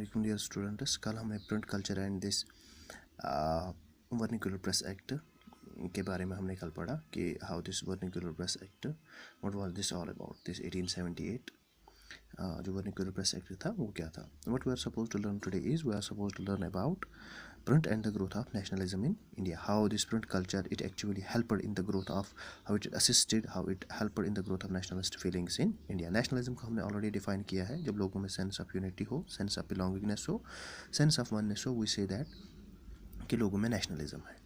वालेकुम dear students. कल हमने print culture and this vernacular press act के बारे में हमने कल पढ़ा कि how this vernacular press act what was this all about this 1878 जो वर्निकुलर प्रेस एक्ट था वो क्या था। What we are suppose to learn today is we are suppose to learn about print and the growth of nationalism in India. How this print culture it actually helped in the growth of, how it assisted, how it helped in the growth of nationalist feelings in India. Nationalism को हमने already define किया है, जब लोगों में sense of unity हो, sense of belongingness हो, sense of oneness हो, we say that कि लोगों में nationalism है.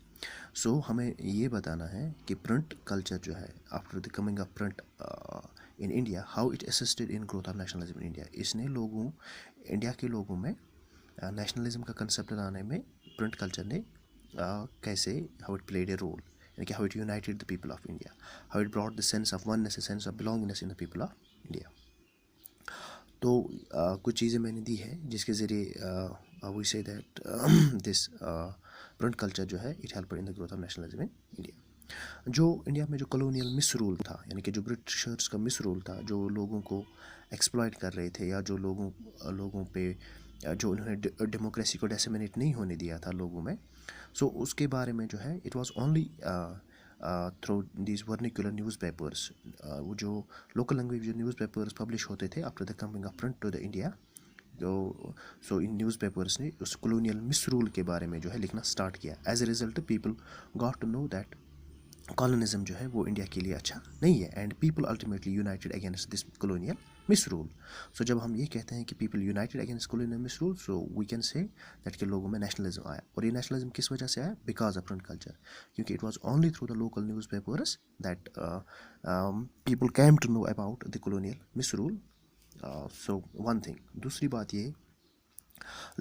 So हमें ये बताना है कि print culture जो है after the coming of print in India, how it assisted in growth of nationalism in India. इसने लोगों इंडिया के लोगों में नेशनलिज्म का कंसेप्ट लाने में प्रिंट कल्चर ने कैसे how it played a role, यानी कि how it united the people of India, how it brought the sense of oneness, sense of belongingness in the people of India. तो कुछ चीज़ें मैंने दी है जिसके ज़रिए वी से दैट दिस प्रिंट कल्चर जो है it help in the growth of nationalism in India. जो इंडिया में जो कॉलोनियल मिस रूल था, यानी कि जो ब्रिटिशर्स का मिस रूल था, जो लोगों को एक्सप्लॉइट कर रहे थे या जो लोगों पे जो उन्होंने डेमोक्रेसी को डिसेमिनेट नहीं होने दिया था लोगों में, सो उसके बारे में जो है it was only through these vernacular newspapers, वो जो लोकल लैंग्वेज जो न्यूज़पेपर्स पब्लिश होते थे after the coming of print to the India. तो सो इन न्यूज़पेपर्स ने उस कॉलोनियल मिस रूल के बारे में जो है लिखना स्टार्ट किया. As a result people got to know that colonialism जो है वो इंडिया के लिए अच्छा नहीं है, and people ultimately united against this colonial misrule. So जब हम ये कहते हैं कि people united against colonial misrule, so we can say that के लोगों में नेशनलिज्म आया. और ये नेशनलिज्म किस वजह से आया? बिकॉज ऑफ प्रिंट कल्चर, क्योंकि it was only through the local news papers that people came to know about the colonial misrule. So one thing. दूसरी बात ये,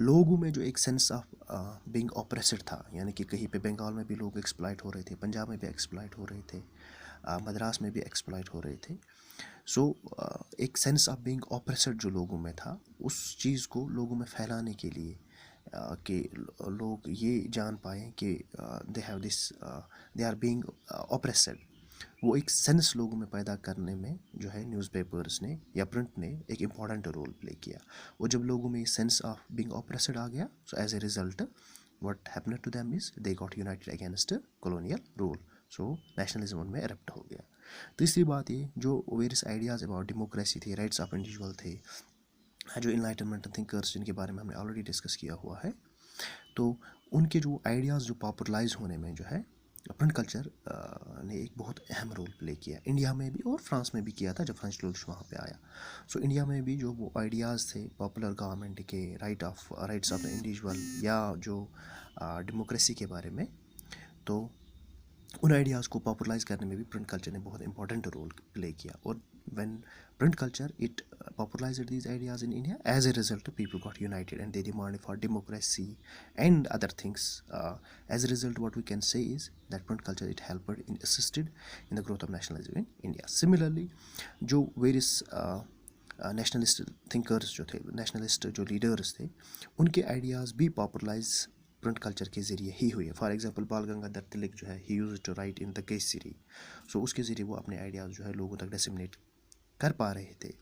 लोगों में जो एक सेंस ऑफ बीइंग ऑप्रेस्ड था, यानी कि कहीं पे बंगाल में भी लोग एक्सप्लॉइट हो रहे थे, पंजाब में भी एक्सप्लॉइट हो रहे थे, मद्रास में भी एक्सप्लॉइट हो रहे थे. सो एक सेंस ऑफ बीइंग ऑप्रेस्ड जो लोगों में था, उस चीज़ को लोगों में फैलाने के लिए कि लोग ये जान पाएँ कि they have this, they are being oppressed, वो एक सेंस लोगों में पैदा करने में जो है न्यूज़पेपर्स ने या प्रिंट ने एक इम्पॉर्टेंट रोल प्ले किया. और जब लोगों में सेंस ऑफ बीइंग ऑप्रेस्ड आ गया, so as a result what happened to them is they got united against colonial rule. So nationalism उनमें एरप्ट हो गया. तीसरी बात ये, जो वेरियस आइडियाज़ अबाउट डेमोक्रेसी थे, राइट्स ऑफ इंडिविजुअल थे, जो इनलाइटनमेंट थिंकर्स जिनके बारे में हमने ऑलरेडी डिस्कस किया हुआ है, तो उनके जो आइडियाज़ जो पॉपुलराइज होने में जो है प्रिंट कल्चर ने एक बहुत अहम रोल प्ले किया. इंडिया में भी और फ्रांस में भी किया था जब फ्रेंच लोग वहाँ पे आया. सो इंडिया में भी जो वो आइडियाज़ थे पॉपुलर गवर्नमेंट के, राइट्स ऑफ द इंडिविजुअल या जो डेमोक्रेसी के बारे में, तो उन आइडियाज़ को पॉपुलराइज करने में भी प्रिंट कल्चर ने बहुत इंपॉर्टेंट रोल प्ले किया. और when print culture it popularized these ideas in India, as a result people got united and they demanded for democracy and other things. As a result what we can say is that print culture it helped in assisted in the growth of nationalism in India. Similarly जो various nationalist thinkers जो थे, nationalist जो leaders थे, उनके ideas भी popularise print culture के ज़रिए ही हुई है. फॉर एग्जांपल बाल गंगाधर तिलक जो है he used to write in the Kesari. So उसके ज़रिए वो अपने आइडियाज़ जो है लोगों तक डिसेमिनेट कर पा रहे थे.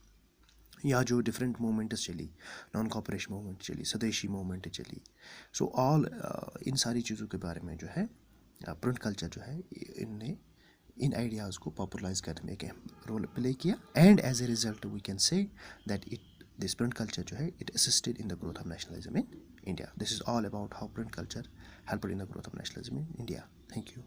या जो डिफरेंट मूवमेंट्स चली, नॉन कॉपरेशन मूवमेंट चली, स्वदेशी मूवमेंट चली, सो ऑल इन सारी चीज़ों के बारे में जो है प्रिंट कल्चर जो है इनने इन आइडियाज़ को पॉपुलराइज करने में एक अहम रोल प्ले किया. And as a result we can say that this print culture जो है it assisted in the growth of nationalism in India. This is all about how print culture helped in the growth of nationalism in India. Thank you.